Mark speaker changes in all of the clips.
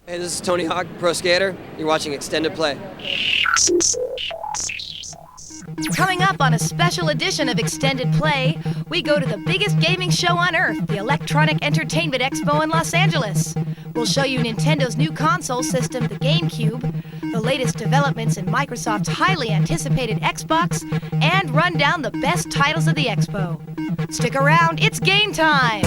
Speaker 1: Hey, this is Tony Hawk, Pro Skater. You're watching Extended Play.
Speaker 2: Coming up on a special edition of Extended Play, we go to the biggest gaming show on Earth, the Electronic Entertainment Expo in Los Angeles. We'll show you Nintendo's new console system, the GameCube, the latest developments in Microsoft's highly anticipated Xbox, and run down the best titles of the expo. Stick around, it's game time!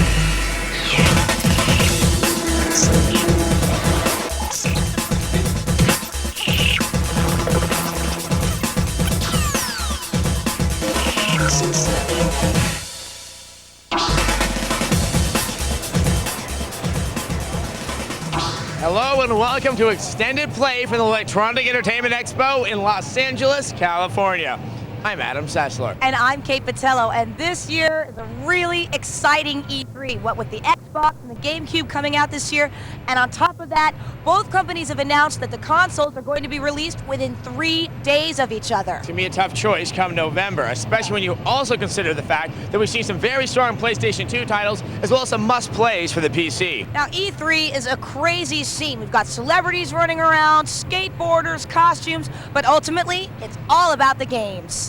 Speaker 3: Hello and welcome to Extended Play from the Electronic Entertainment Expo in Los Angeles, California. I'm Adam Sessler.
Speaker 4: And I'm Kate Patello, and this year is a really exciting E3, what with the Xbox and the GameCube coming out this year. And on top of that, both companies have announced that the consoles are going to be released within 3 days of each other.
Speaker 3: It's going to be a tough choice come November, especially when you also consider the fact that we've seen some very strong PlayStation 2 titles, as well as some must-plays for the PC.
Speaker 4: Now, E3 is a crazy scene. We've got celebrities running around, skateboarders, costumes, but ultimately, it's all about the games.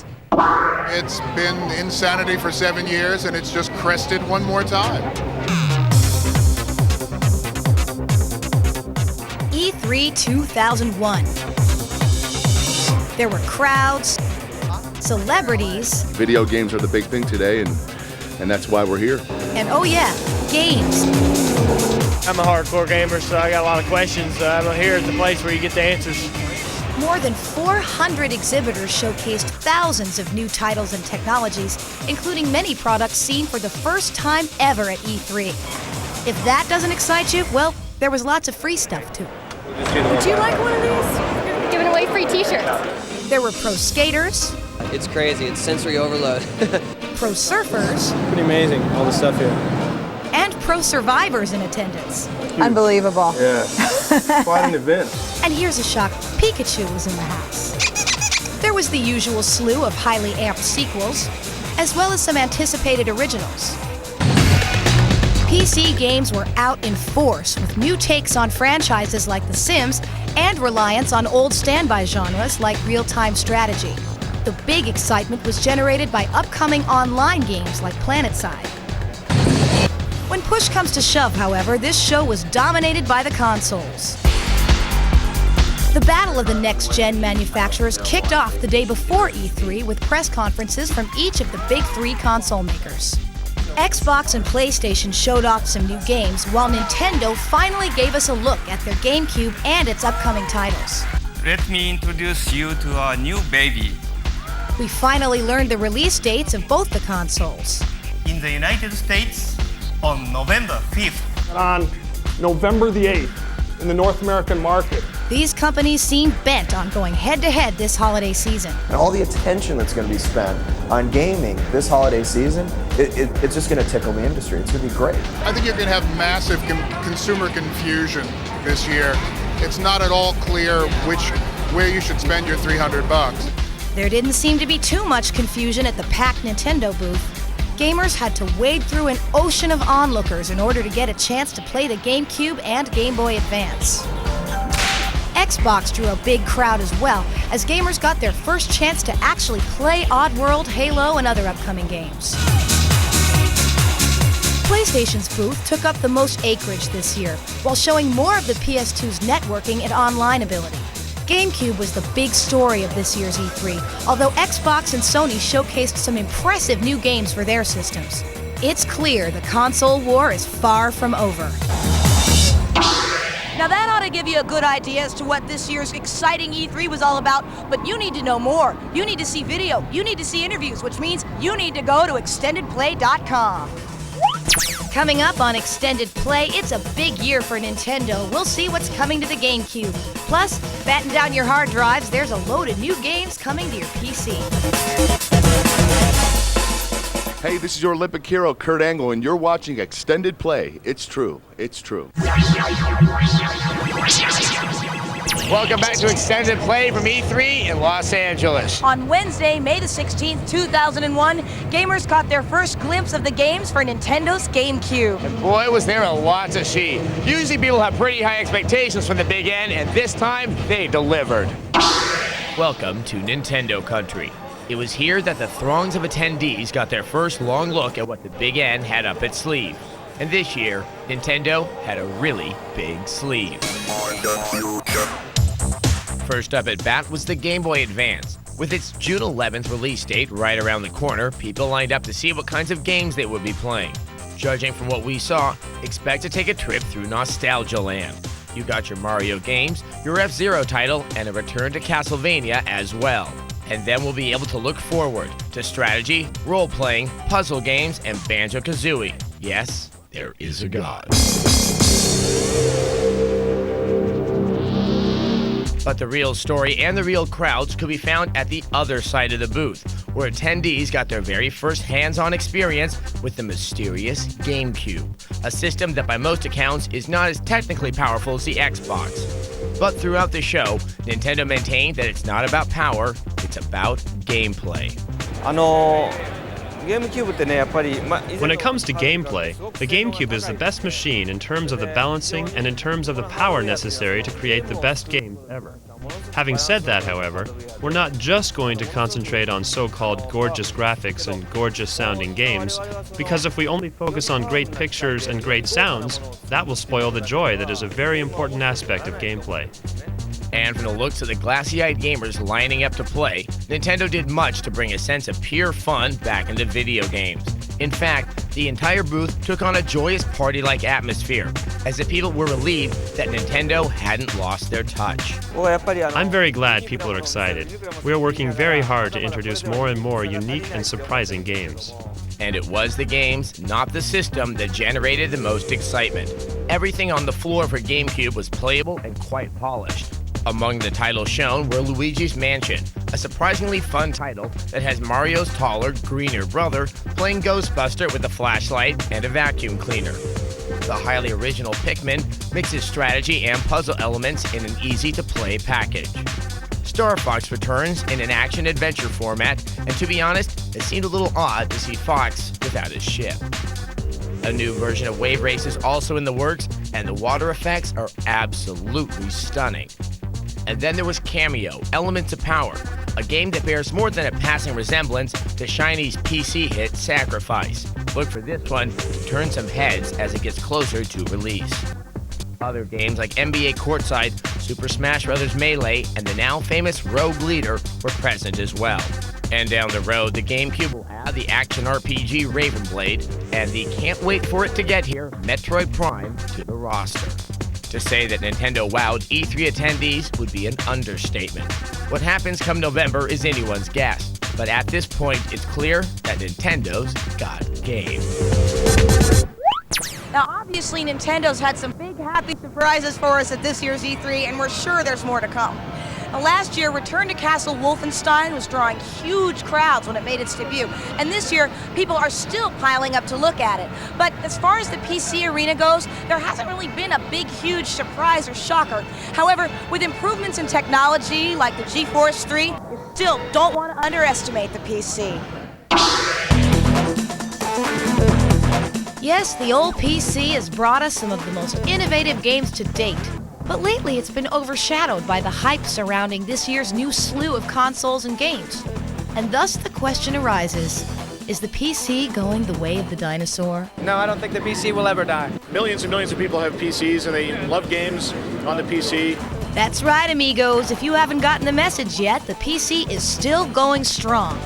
Speaker 5: It's been insanity for 7 years, and it's just crested one more time.
Speaker 2: E3 2001. There were crowds, celebrities.
Speaker 6: Video games are the big thing today, and that's why we're here.
Speaker 2: And oh yeah, games.
Speaker 7: I'm a hardcore gamer, so I got a lot of questions. I'm here at the place where you get the answers.
Speaker 2: More than 400 exhibitors showcased thousands of new titles and technologies, including many products seen for the first time ever at E3. If that doesn't excite you, well, there was lots of free stuff too.
Speaker 8: Would you like one of these? Giving away free t-shirts.
Speaker 2: There were pro skaters.
Speaker 1: It's crazy, it's sensory overload.
Speaker 2: Pro surfers.
Speaker 7: Pretty amazing, all the stuff here.
Speaker 2: And pro survivors in attendance.
Speaker 8: Unbelievable.
Speaker 7: Yeah, quite an event.
Speaker 2: And here's a shock, Pikachu was in the house. There was the usual slew of highly amped sequels, as well as some anticipated originals. PC games were out in force, with new takes on franchises like The Sims and reliance on old standby genres like real-time strategy. The big excitement was generated by upcoming online games like PlanetSide. When push comes to shove, however, this show was dominated by the consoles. The battle of the next-gen manufacturers kicked off the day before E3 with press conferences from each of the big three console makers. Xbox and PlayStation showed off some new games, while Nintendo finally gave us a look at their GameCube and its upcoming titles.
Speaker 9: Let me introduce you to our new baby.
Speaker 2: We finally learned the release dates of both the consoles.
Speaker 9: In the United States, on November 5th.
Speaker 10: On November the 8th, in the North American market.
Speaker 2: These companies seem bent on going head-to-head this holiday season.
Speaker 11: And all the attention that's going to be spent on gaming this holiday season, it's just going to tickle the industry. It's going to be great.
Speaker 5: I think you're going to have massive consumer confusion this year. It's not at all clear where you should spend your $300.
Speaker 2: There didn't seem to be too much confusion at the packed Nintendo booth. Gamers had to wade through an ocean of onlookers in order to get a chance to play the GameCube and Game Boy Advance. Xbox drew a big crowd as well, as gamers got their first chance to actually play Oddworld, Halo, and other upcoming games. PlayStation's booth took up the most acreage this year, while showing more of the PS2's networking and online ability. GameCube was the big story of this year's E3, although Xbox and Sony showcased some impressive new games for their systems. It's clear the console war is far from over.
Speaker 4: Now that ought to give you a good idea as to what this year's exciting E3 was all about, but you need to know more. You need to see video, you need to see interviews, which means you need to go to extendedplay.com.
Speaker 2: Coming up on Extended Play, it's a big year for Nintendo. We'll see what's coming to the GameCube. Plus, batten down your hard drives, there's a load of new games coming to your PC.
Speaker 6: Hey, this is your Olympic hero, Kurt Angle, and you're watching Extended Play. It's true. It's true.
Speaker 3: Welcome back to Extended Play from E3 in Los Angeles.
Speaker 4: On Wednesday, May the 16th, 2001, gamers caught their first glimpse of the games for Nintendo's GameCube.
Speaker 3: And boy, was there a lot to see. Usually people have pretty high expectations from the Big N, and this time they delivered. Welcome to Nintendo Country. It was here that the throngs of attendees got their first long look at what the Big N had up its sleeve. And this year, Nintendo had a really big sleeve. First up at bat was the Game Boy Advance. With its June 11th release date right around the corner, people lined up to see what kinds of games they would be playing. Judging from what we saw, expect to take a trip through Nostalgia Land. You got your Mario games, your F-Zero title, and a return to Castlevania as well. And then we'll be able to look forward to strategy, role-playing, puzzle games, and Banjo-Kazooie. Yes, there is a God. But the real story and the real crowds could be found at the other side of the booth, where attendees got their very first hands-on experience with the mysterious GameCube, a system that by most accounts is not as technically powerful as the Xbox. But throughout the show, Nintendo maintained that it's not about power, it's about gameplay.
Speaker 12: When it comes to gameplay, the GameCube is the best machine in terms of the balancing and in terms of the power necessary to create the best games ever. Having said that, however, we're not just going to concentrate on so-called gorgeous graphics and gorgeous sounding games, because if we only focus on great pictures and great sounds, that will spoil the joy that is a very important aspect of gameplay.
Speaker 3: And from the looks of the glassy-eyed gamers lining up to play, Nintendo did much to bring a sense of pure fun back into video games. In fact, the entire booth took on a joyous party-like atmosphere, as the people were relieved that Nintendo hadn't lost their touch.
Speaker 12: I'm very glad people are excited. We are working very hard to introduce more and more unique and surprising games.
Speaker 3: And it was the games, not the system, that generated the most excitement. Everything on the floor for GameCube was playable and quite polished. Among the titles shown were Luigi's Mansion, a surprisingly fun title that has Mario's taller, greener brother playing Ghostbuster with a flashlight and a vacuum cleaner. The highly original Pikmin mixes strategy and puzzle elements in an easy-to-play package. Star Fox returns in an action-adventure format, and to be honest, it seemed a little odd to see Fox without his ship. A new version of Wave Race is also in the works, and the water effects are absolutely stunning. And then there was Cameo, Elements of Power, a game that bears more than a passing resemblance to Shiny's PC hit Sacrifice. Look for this one to turn some heads as it gets closer to release. Other games like NBA Courtside, Super Smash Bros. Melee, and the now famous Rogue Leader were present as well. And down the road, the GameCube will have the action RPG Raven Blade, and the can't wait for it to get here, Metroid Prime, to the roster. To say that Nintendo wowed E3 attendees would be an understatement. What happens come November is anyone's guess, but at this point, it's clear that Nintendo's got game.
Speaker 4: Now, obviously, Nintendo's had some big, happy surprises for us at this year's E3, and we're sure there's more to come. Now, last year, Return to Castle Wolfenstein was drawing huge crowds when it made its debut, and this year, people are still piling up to look at it. But as far as the PC arena goes, there hasn't really been a big, huge surprise or shocker. However, with improvements in technology like the GeForce 3, you still don't want to underestimate the PC.
Speaker 2: Yes, the old PC has brought us some of the most innovative games to date. But lately it's been overshadowed by the hype surrounding this year's new slew of consoles and games. And thus the question arises, is the PC going the way of the dinosaur?
Speaker 13: No, I don't think the PC will ever die.
Speaker 14: Millions and millions of people have PCs and they love games on the PC.
Speaker 2: That's right, amigos. If you haven't gotten the message yet, the PC is still going strong.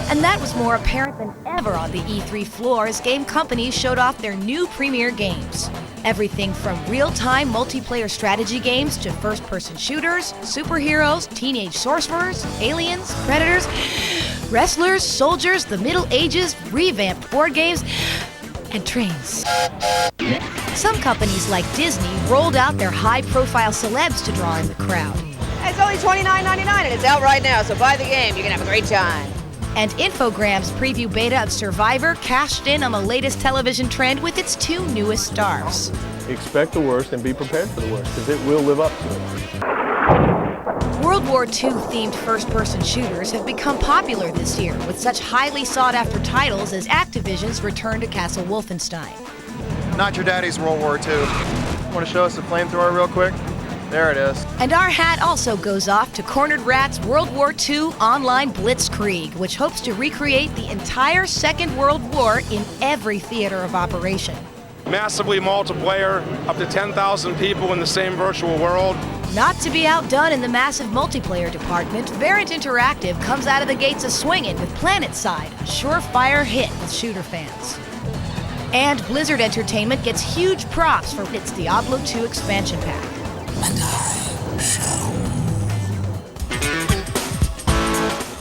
Speaker 2: And that was more apparent than ever on the E3 floor as game companies showed off their new premier games. Everything from real-time multiplayer strategy games to first-person shooters, superheroes, teenage sorcerers, aliens, predators, wrestlers, soldiers, the Middle Ages, revamped board games, and trains. Some companies like Disney rolled out their high-profile celebs to draw in the crowd.
Speaker 15: It's only $29.99 and it's out right now, so buy the game. You can have a great time.
Speaker 2: And Infogrames' preview beta of Survivor cashed in on the latest television trend with its two newest stars.
Speaker 10: Expect the worst and be prepared for the worst, because it will live up to it.
Speaker 2: World War II-themed first-person shooters have become popular this year with such highly sought-after titles as Activision's Return to Castle Wolfenstein.
Speaker 11: Not your daddy's World War II. Want to show us the flamethrower real quick? There it is.
Speaker 2: And our hat also goes off to Cornered Rat's World War II online Blitzkrieg, which hopes to recreate the entire Second World War in every theater of operation.
Speaker 16: Massively multiplayer, up to 10,000 people in the same virtual world.
Speaker 2: Not to be outdone in the massive multiplayer department, Variant Interactive comes out of the gates a-swinging with PlanetSide, a surefire hit with shooter fans. And Blizzard Entertainment gets huge props for its Diablo 2 expansion pack.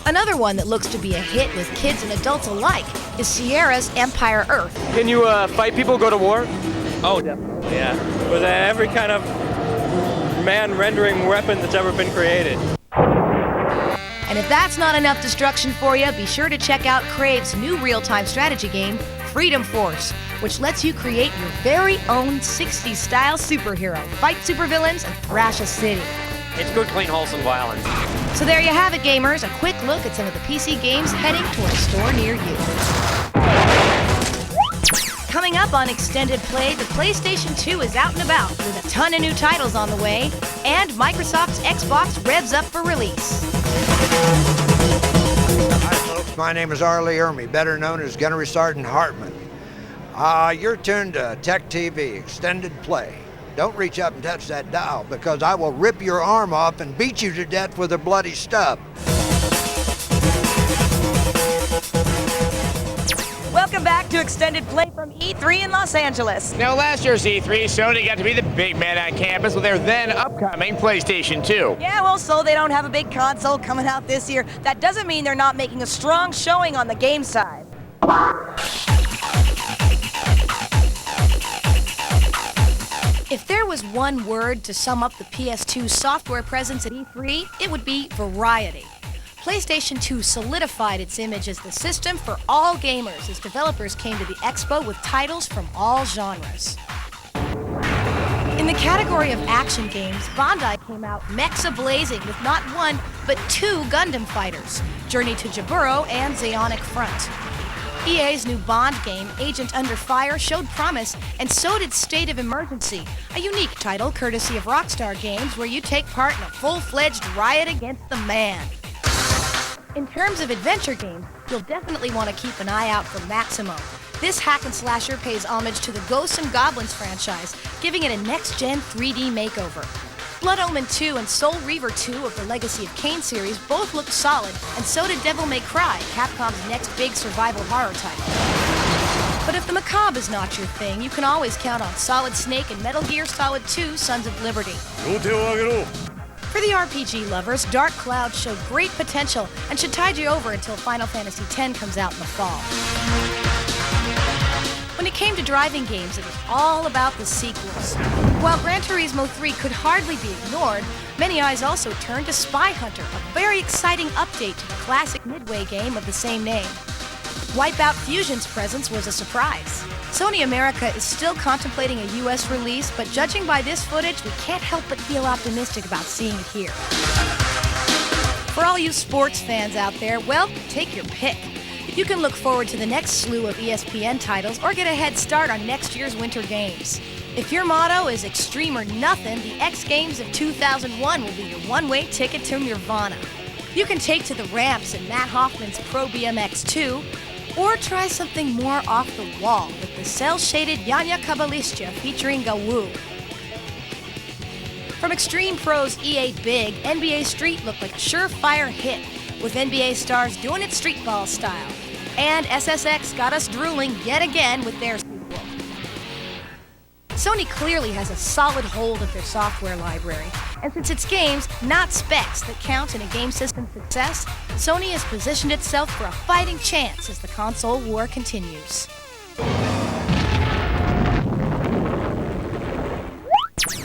Speaker 2: Another one that looks to be a hit with kids and adults alike is Sierra's Empire Earth.
Speaker 13: Can you fight people, go to war? Oh, definitely, yeah. With every kind of man-rendering weapon that's ever been created.
Speaker 2: And if that's not enough destruction for you, be sure to check out Crave's new real-time strategy game, Freedom Force, which lets you create your very own 60s-style superhero, fight supervillains, and thrash a city.
Speaker 13: It's good, clean, wholesome violence.
Speaker 2: So there you have it, gamers, a quick look at some of the PC games heading toward a store near you. Coming up on Extended Play, the PlayStation 2 is out and about with a ton of new titles on the way, and Microsoft's Xbox revs up for release.
Speaker 17: Hi folks, my name is Arlie Ermey, better known as Gunnery Sergeant Hartman. You're tuned to TechTV Extended Play. Don't reach up and touch that dial because I will rip your arm off and beat you to death with a bloody stub.
Speaker 4: Welcome back to Extended Play from E3 in Los Angeles.
Speaker 3: Now, last year's E3, Sony got to be the big man on campus with their then upcoming PlayStation 2.
Speaker 4: Yeah, well, so they don't have a big console coming out this year. That doesn't mean they're not making a strong showing on the game side.
Speaker 2: If there was one word to sum up the PS2's software presence at E3, it would be variety. PlayStation 2 solidified its image as the system for all gamers as developers came to the expo with titles from all genres. In the category of action games, Bandai came out mechs a-blazing with not one, but two Gundam fighters, Journey to Jaburo and Zeonic Front. EA's new Bond game, Agent Under Fire, showed promise, and so did State of Emergency, a unique title courtesy of Rockstar Games where you take part in a full-fledged riot against the man. In terms of adventure games, you'll definitely want to keep an eye out for Maximo. This hack and slasher pays homage to the Ghosts and Goblins franchise, giving it a next-gen 3D makeover. Blood Omen 2 and Soul Reaver 2 of the Legacy of Kain series both looked solid, and so did Devil May Cry, Capcom's next big survival horror title. But if the macabre is not your thing, you can always count on Solid Snake and Metal Gear Solid 2 Sons of Liberty. For the RPG lovers, Dark Cloud showed great potential and should tide you over until Final Fantasy X comes out in the fall. When it came to driving games, it was all about the sequels. While Gran Turismo 3 could hardly be ignored, many eyes also turned to Spy Hunter, a very exciting update to the classic Midway game of the same name. Wipeout Fusion's presence was a surprise. Sony America is still contemplating a US release, but judging by this footage, we can't help but feel optimistic about seeing it here. For all you sports fans out there, well, take your pick. You can look forward to the next slew of ESPN titles or get a head start on next year's Winter Games. If your motto is extreme or nothing, the X Games of 2001 will be your one-way ticket to Nirvana. You can take to the ramps in Matt Hoffman's Pro BMX 2, or try something more off the wall with the cel-shaded Yanya Kabalistya featuring Gawu. From Extreme Pro's EA Big, NBA Street looked like a surefire hit, with NBA stars doing it street ball style. And SSX got us drooling yet again with their sequel. Sony clearly has a solid hold of their software library, and since it's games, not specs, that count in a game system's success, Sony has positioned itself for a fighting chance as the console war continues.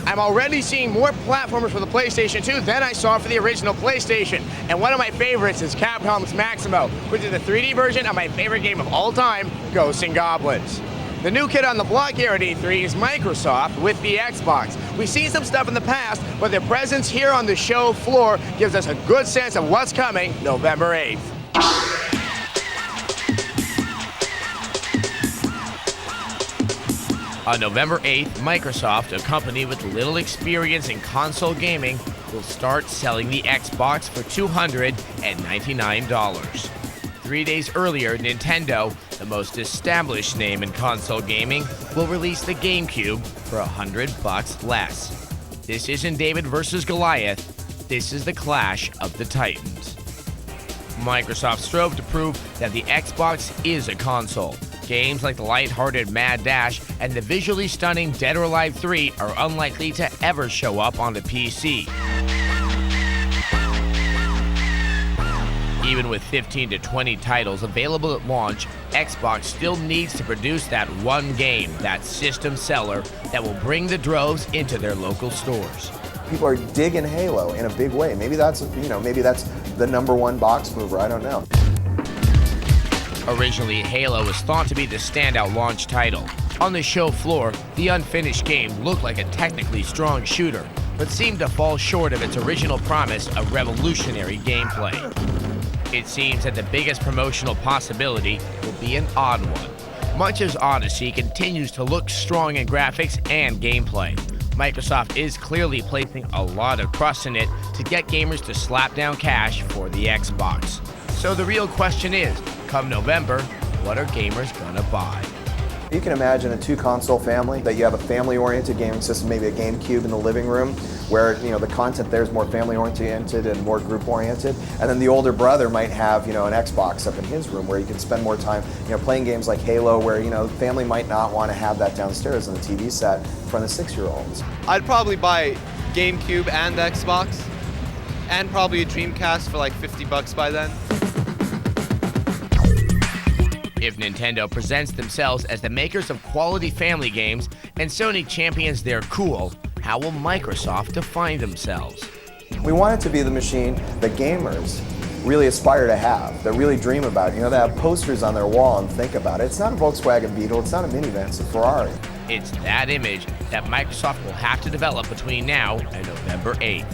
Speaker 3: I'm already seeing more platformers for the PlayStation 2 than I saw for the original PlayStation. And one of my favorites is Capcom's Maximo, which is the 3D version of my favorite game of all time, Ghosts and Goblins. The new kid on the block here at E3 is Microsoft with the Xbox. We've seen some stuff in the past, but their presence here on the show floor gives us a good sense of what's coming November 8th. On November 8th, Microsoft, a company with little experience in console gaming, will start selling the Xbox for $299. 3 days earlier, Nintendo, the most established name in console gaming, will release the GameCube for $100 less. This isn't David versus Goliath. This is the clash of the Titans. Microsoft strove to prove that the Xbox is a console. Games like the lighthearted Mad Dash and the visually stunning Dead or Alive 3 are unlikely to ever show up on the PC. Even with 15 to 20 titles available at launch, Xbox still needs to produce that one game, that system seller, that will bring the droves into their local stores.
Speaker 11: People are digging Halo in a big way. Maybe that's the #1 box mover, I don't know.
Speaker 3: Originally, Halo was thought to be the standout launch title. On the show floor, the unfinished game looked like a technically strong shooter, but seemed to fall short of its original promise of revolutionary gameplay. It seems that the biggest promotional possibility will be an odd one. Much as Odyssey continues to look strong in graphics and gameplay, Microsoft is clearly placing a lot of trust in it to get gamers to slap down cash for the Xbox. So the real question is, come November, what are gamers gonna buy?
Speaker 11: You can imagine a 2-console family, that you have a family-oriented gaming system, maybe a GameCube in the living room, where the content there is more family-oriented and more group-oriented. And then the older brother might have an Xbox up in his room where you can spend more time playing games like Halo, where the family might not want to have that downstairs on the TV set in front of the 6-year-olds.
Speaker 18: I'd probably buy GameCube and Xbox, and probably a Dreamcast for like $50 by then.
Speaker 3: If Nintendo presents themselves as the makers of quality family games and Sony champions their cool, how will Microsoft define themselves?
Speaker 11: We want it to be the machine that gamers really aspire to have, that really dream about, that have posters on their wall and think about it. It's not a Volkswagen Beetle, it's not a minivan, it's a Ferrari.
Speaker 3: It's that image that Microsoft will have to develop between now and November 8th.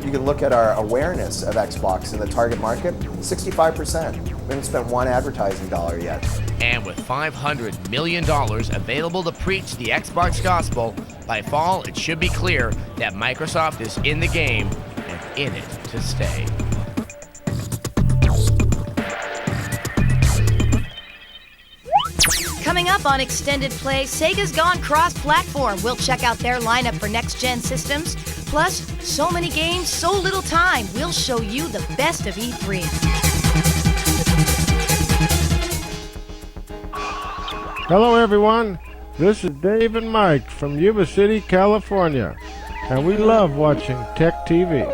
Speaker 11: You can look at our awareness of Xbox in the target market, 65%. We haven't spent one advertising dollar yet.
Speaker 3: And with $500 million available to preach the Xbox gospel, by fall it should be clear that Microsoft is in the game and in it to stay.
Speaker 2: Coming up on Extended Play, Sega's gone cross-platform. We'll check out their lineup for next-gen systems. Plus, so many games, so little time. We'll show you the best of E3.
Speaker 19: Hello, everyone. This is Dave and Mike from Yuba City, California, and we love watching TechTV.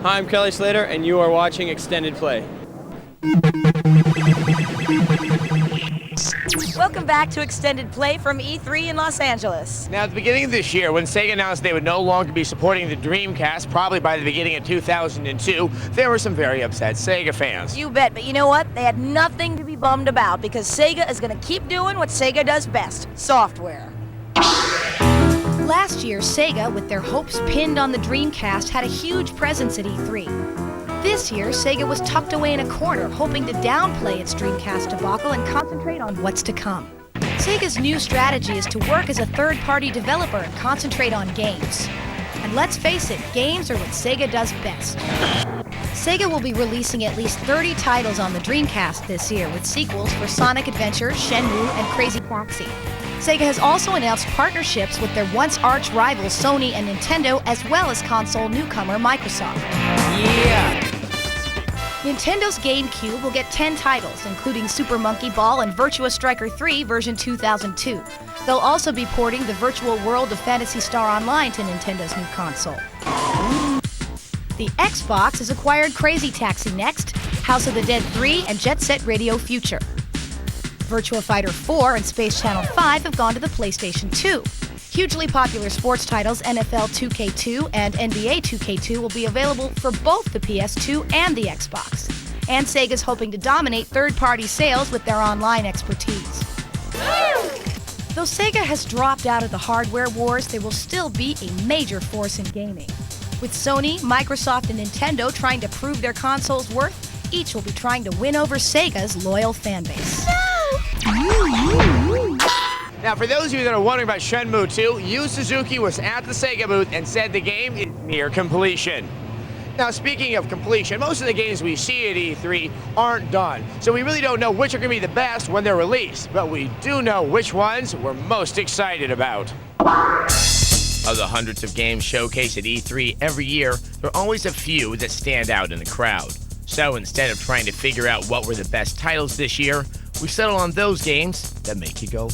Speaker 13: Hi, I'm Kelly Slater, and you are watching Extended Play.
Speaker 4: Welcome back to Extended Play from E3 in Los Angeles.
Speaker 3: Now, at the beginning of this year, when Sega announced they would no longer be supporting the Dreamcast, probably by the beginning of 2002, there were some very upset Sega fans.
Speaker 4: You bet, but you know what? They had nothing to be bummed about, because Sega is going to keep doing what Sega does best, software.
Speaker 2: Last year, Sega, with their hopes pinned on the Dreamcast, had a huge presence at E3. This year, Sega was tucked away in a corner, hoping to downplay its Dreamcast debacle and concentrate on what's to come. Sega's new strategy is to work as a third-party developer and concentrate on games. And let's face it, games are what Sega does best. Sega will be releasing at least 30 titles on the Dreamcast this year, with sequels for Sonic Adventure, Shenmue, and Crazy Taxi. Sega has also announced partnerships with their once arch rivals Sony and Nintendo, as well as console newcomer Microsoft.
Speaker 3: Yeah!
Speaker 2: Nintendo's GameCube will get 10 titles, including Super Monkey Ball and Virtua Striker 3 version 2002. They'll also be porting the virtual world of Phantasy Star Online to Nintendo's new console. The Xbox has acquired Crazy Taxi next, House of the Dead 3, and Jet Set Radio Future. Virtua Fighter 4 and Space Channel 5 have gone to the PlayStation 2. Hugely popular sports titles NFL 2K2 and NBA 2K2 will be available for both the PS2 and the Xbox. And Sega's hoping to dominate third-party sales with their online expertise. Though Sega has dropped out of the hardware wars, they will still be a major force in gaming. With Sony, Microsoft, and Nintendo trying to prove their console's worth, each will be trying to win over Sega's loyal fanbase.
Speaker 3: Now, for those of you that are wondering about Shenmue 2, Yu Suzuki was at the Sega booth and said the game is near completion. Now, speaking of completion, most of the games we see at E3 aren't done, so we really don't know which are going to be the best when they're released, but we do know which ones we're most excited about. Of the hundreds of games showcased at E3 every year, there are always a few that stand out in the crowd. So instead of trying to figure out what were the best titles this year, we settle on those games that make you go,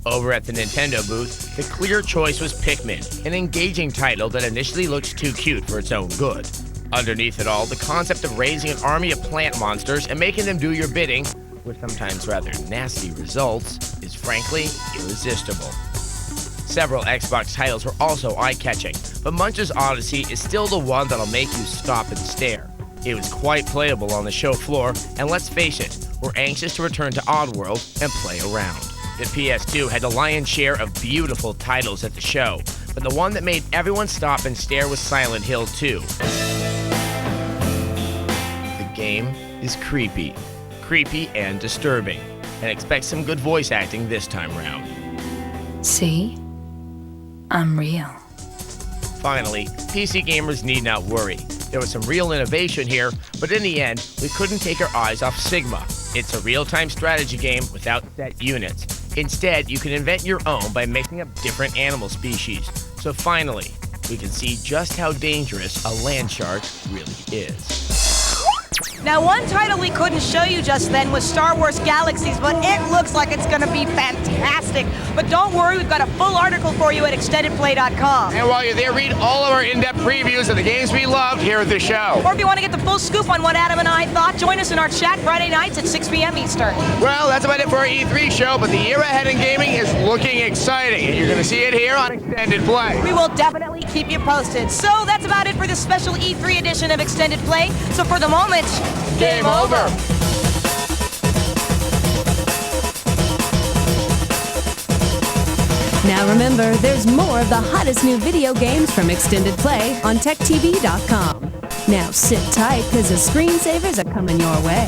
Speaker 3: Over at the Nintendo booth, the clear choice was Pikmin, an engaging title that initially looks too cute for its own good. Underneath it all, the concept of raising an army of plant monsters and making them do your bidding, with sometimes rather nasty results, is frankly irresistible. Several Xbox titles were also eye-catching, but Munch's Odyssey is still the one that'll make you stop and stare. It was quite playable on the show floor, and let's face it, we're anxious to return to Oddworld and play around. The PS2 had the lion's share of beautiful titles at the show, but the one that made everyone stop and stare was Silent Hill 2. The game is creepy and disturbing, and expect some good voice acting this time round.
Speaker 20: See? I'm real.
Speaker 3: Finally, PC gamers need not worry. There was some real innovation here, but in the end, we couldn't take our eyes off Sigma. It's a real-time strategy game without set units. Instead, you can invent your own by mixing up different animal species. So finally, we can see just how dangerous a land shark really is.
Speaker 4: Now, one title we couldn't show you just then was Star Wars Galaxies, but it looks like it's going to be fantastic. But don't worry, we've got a full article for you at extendedplay.com.
Speaker 3: And while you're there, read all of our in-depth previews of the games we loved here at the show.
Speaker 4: Or if you want to get the full scoop on what Adam and I thought, join us in our chat Friday nights at 6 p.m. Eastern.
Speaker 3: Well, that's about it for our E3 show, but the year ahead in gaming is looking exciting, and you're going to see it here on Extended Play.
Speaker 4: We will definitely keep you posted. So that's about it for this special E3 edition of Extended Play. So for the moment,
Speaker 3: game over.
Speaker 21: Now remember, there's more of the hottest new video games from Extended Play on TechTV.com. Now sit tight, because the screensavers are coming your way.